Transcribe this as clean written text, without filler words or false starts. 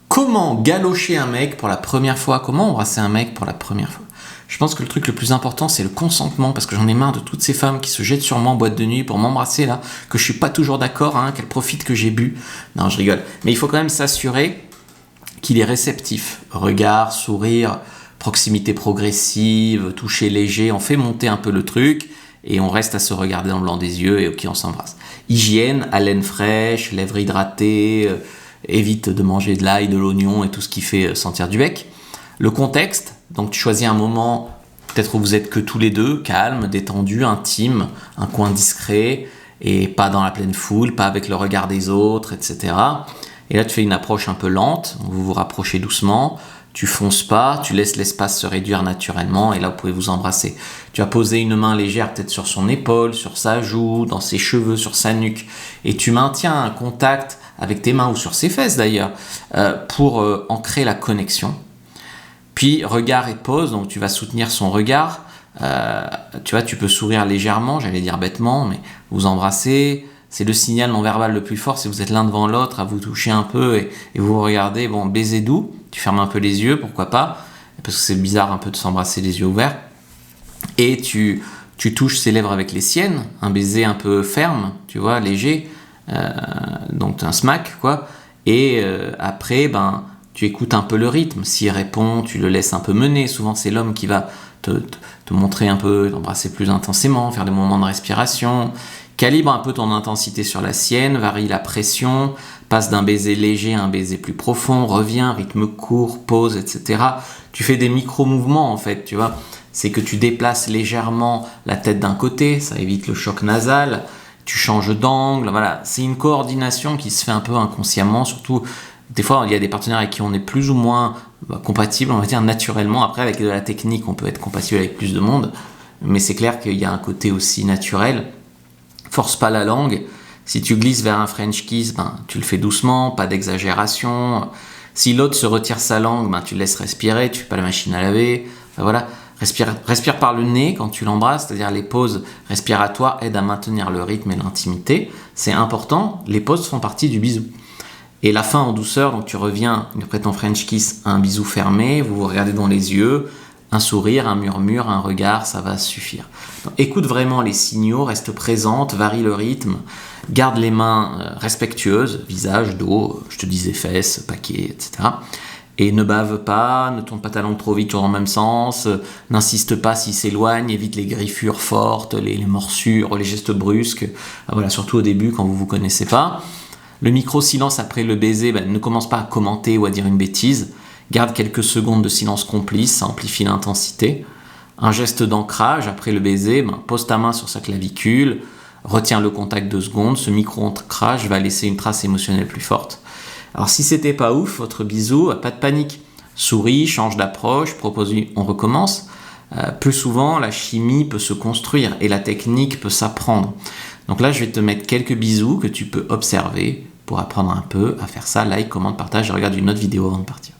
Comment galocher un mec pour la première fois? Comment embrasser un mec pour la première fois? Je pense que le truc le plus important, c'est le consentement, parce que j'en ai marre de toutes ces femmes qui se jettent sur moi en boîte de nuit pour m'embrasser là, que je suis pas toujours d'accord, qu'elles profitent que j'ai bu. Non, je rigole. Mais il faut quand même s'assurer qu'il est réceptif. Regard, sourire, proximité progressive, toucher léger, on fait monter un peu le truc et on reste à se regarder dans le blanc des yeux et ok, on s'embrasse. Hygiène, haleine fraîche, lèvres hydratées, évite de manger de l'ail, de l'oignon et tout ce qui fait sentir du bec. Le contexte, donc tu choisis un moment peut-être où vous êtes que tous les deux, calme, détendu, intime, un coin discret et pas dans la pleine foule, pas avec le regard des autres, etc. Et là tu fais une approche un peu lente, vous vous rapprochez doucement, tu fonces pas, tu laisses l'espace se réduire naturellement et là vous pouvez vous embrasser. Tu vas poser une main légère peut-être sur son épaule, sur sa joue, dans ses cheveux, sur sa nuque et tu maintiens un contact avec tes mains ou sur ses fesses d'ailleurs pour ancrer la connexion. Puis regard et pause, donc tu vas soutenir son regard, tu vois, tu peux sourire légèrement, j'allais dire bêtement, mais vous embrasser, c'est le signal non verbal le plus fort, si vous êtes l'un devant l'autre, à vous toucher un peu et vous regardez, bon, baiser doux, tu fermes un peu les yeux, pourquoi pas, parce que c'est bizarre un peu de s'embrasser les yeux ouverts, et tu touches ses lèvres avec les siennes, un baiser un peu ferme, tu vois, léger, donc un smack, quoi, et après, tu écoutes un peu le rythme, s'il répond, tu le laisses un peu mener, souvent c'est l'homme qui va te montrer un peu, t'embrasser plus intensément, faire des moments de respiration, calibre un peu ton intensité sur la sienne, varie la pression, passe d'un baiser léger à un baiser plus profond, reviens, rythme court, pause, etc. Tu fais des micro-mouvements en fait, tu vois, c'est que tu déplaces légèrement la tête d'un côté, ça évite le choc nasal, tu changes d'angle, voilà, c'est une coordination qui se fait un peu inconsciemment, surtout des fois il y a des partenaires avec qui on est plus ou moins compatible, on va dire naturellement, après avec de la technique on peut être compatible avec plus de monde, mais c'est clair qu'il y a un côté aussi naturel. Force pas la langue, si tu glisses vers un French kiss, tu le fais doucement, pas d'exagération. Si l'autre se retire sa langue, tu le laisses respirer, tu fais pas la machine à laver, voilà. Respire par le nez quand tu l'embrasses, c'est-à-dire les pauses respiratoires aident à maintenir le rythme et l'intimité. C'est important, les pauses font partie du bisou. Et la fin en douceur, donc tu reviens après ton French kiss, un bisou fermé, vous vous regardez dans les yeux, un sourire, un murmure, un regard, ça va suffire. Donc, écoute vraiment les signaux, reste présente, varie le rythme, garde les mains respectueuses, visage, dos, je te disais fesses, paquet, etc. Et ne bave pas, ne tourne pas ta langue trop vite toujours dans le même sens, n'insiste pas s'il s'éloigne, évite les griffures fortes, les morsures, les gestes brusques, voilà, surtout au début quand vous connaissez pas. Le micro-silence après le baiser, ne commence pas à commenter ou à dire une bêtise, garde quelques secondes de silence complice, ça amplifie l'intensité. Un geste d'ancrage après le baiser, pose ta main sur sa clavicule, retiens le contact 2 secondes, ce micro-ancrage va laisser une trace émotionnelle plus forte. Alors si c'était pas ouf, votre bisou, pas de panique. Souris, change d'approche, propose, on recommence. Plus souvent, la chimie peut se construire et la technique peut s'apprendre. Donc là, je vais te mettre quelques bisous que tu peux observer pour apprendre un peu à faire ça. Like, commente, partage et regarde une autre vidéo avant de partir.